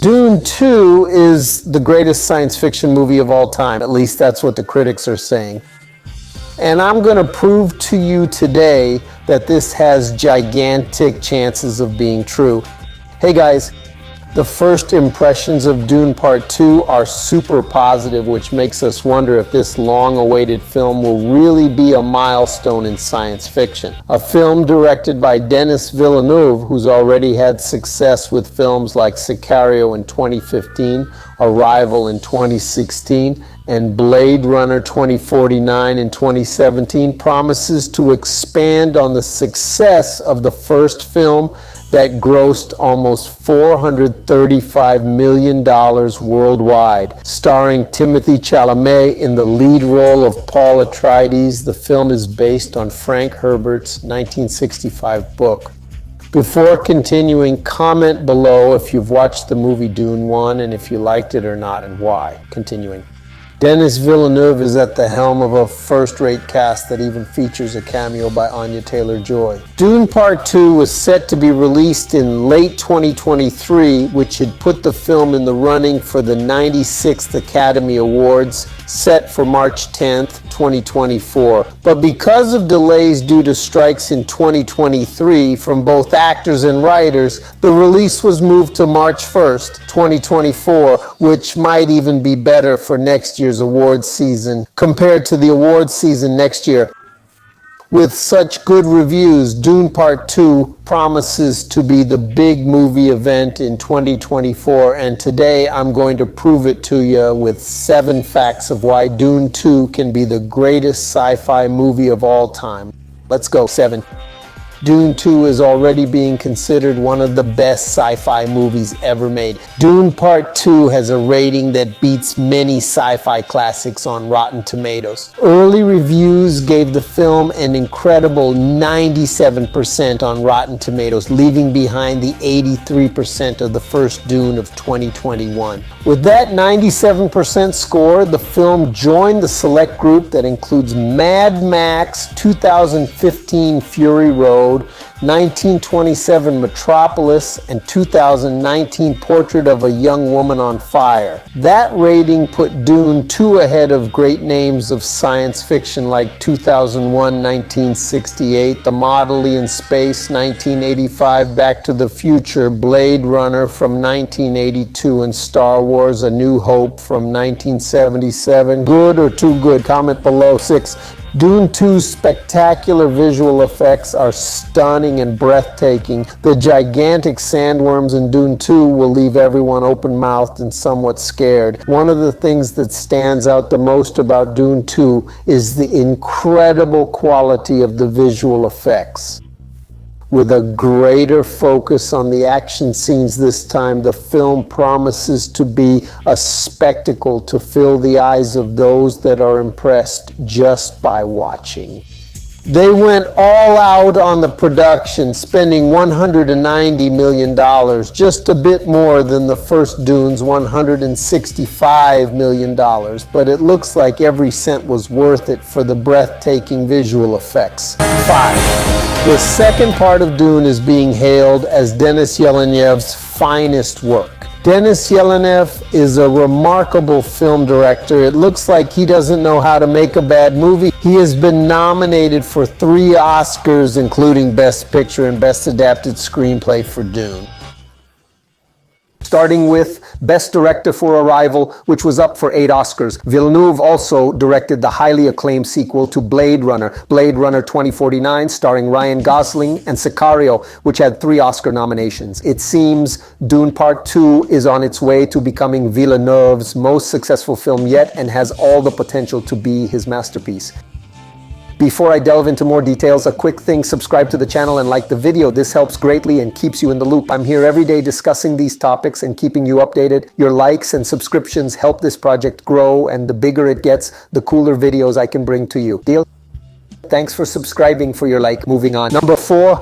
Dune 2 is the greatest science fiction movie of all time. At least that's what the critics are saying. And I'm going to prove to you today that this has gigantic chances of being true. Hey guys, the first impressions of Dune Part 2 are super positive, which makes us wonder if this long-awaited film will really be a milestone in science fiction. A film directed by Denis Villeneuve, who's already had success with films like Sicario in 2015, Arrival in 2016, and Blade Runner 2049 in 2017, promises to expand on the success of the first film that grossed almost $435 million worldwide. Starring Timothy Chalamet in the lead role of Paul Atreides, the film is based on Frank Herbert's 1965 book. Before continuing, comment below if you've watched the movie Dune 1 and if you liked it or not and why. Continuing. Denis Villeneuve is at the helm of a first-rate cast that even features a cameo by Anya Taylor-Joy. Dune Part 2 was set to be released in late 2023, which had put the film in the running for the 96th Academy Awards, set for March 10th, 2024. But because of delays due to strikes in 2023 from both actors and writers, the release was moved to March 1st, 2024, which might even be better for next year's awards season compared to the awards season next year. With such good reviews, Dune Part 2 promises to be the big movie event in 2024, and today I'm going to prove it to you with 7 facts of why Dune 2 can be the greatest sci-fi movie of all time. Let's go. 7. Dune 2 is already being considered one of the best sci-fi movies ever made. Dune Part 2 has a rating that beats many sci-fi classics on Rotten Tomatoes. Early reviews gave the film an incredible 97% on Rotten Tomatoes, leaving behind the 83% of the first Dune of 2021. With that 97% score, the film joined the select group that includes Mad Max 2015 Fury Road, 1927 Metropolis, and 2019 Portrait of a Young Woman on Fire. That rating put Dune 2 ahead of great names of science fiction like 2001 1968, The Motley in Space 1985, Back to the Future, Blade Runner from 1982, and Star Wars A New Hope from 1977. Good or too good? Comment below. 6. Dune 2's spectacular visual effects are stunning and breathtaking. The gigantic sandworms in Dune 2 will leave everyone open-mouthed and somewhat scared. One of the things that stands out the most about Dune 2 is the incredible quality of the visual effects. With a greater focus on the action scenes this time, the film promises to be a spectacle to fill the eyes of those that are impressed just by watching. They went all out on the production, spending $190 million, just a bit more than the first Dune's $165 million, but it looks like every cent was worth it for the breathtaking visual effects. 5. The second part of Dune is being hailed as Denis Villeneuve's finest work. Denis Villeneuve is a remarkable film director. It looks like he doesn't know how to make a bad movie. He has been nominated for 3 Oscars, including Best Picture and Best Adapted Screenplay for Dune. Starting with Best Director for Arrival, which was up for 8 Oscars. Villeneuve also directed the highly acclaimed sequel to Blade Runner 2049, starring Ryan Gosling, and Sicario, which had 3 Oscar nominations. It seems Dune Part 2 is on its way to becoming Villeneuve's most successful film yet and has all the potential to be his masterpiece. Before I delve into more details, a quick thing: subscribe to the channel and like the video. This helps greatly and keeps you in the loop. I'm here every day discussing these topics and keeping you updated. Your likes and subscriptions help this project grow, and the bigger it gets, the cooler videos I can bring to you. Deal? Thanks for subscribing for your like. Moving on. Number 4,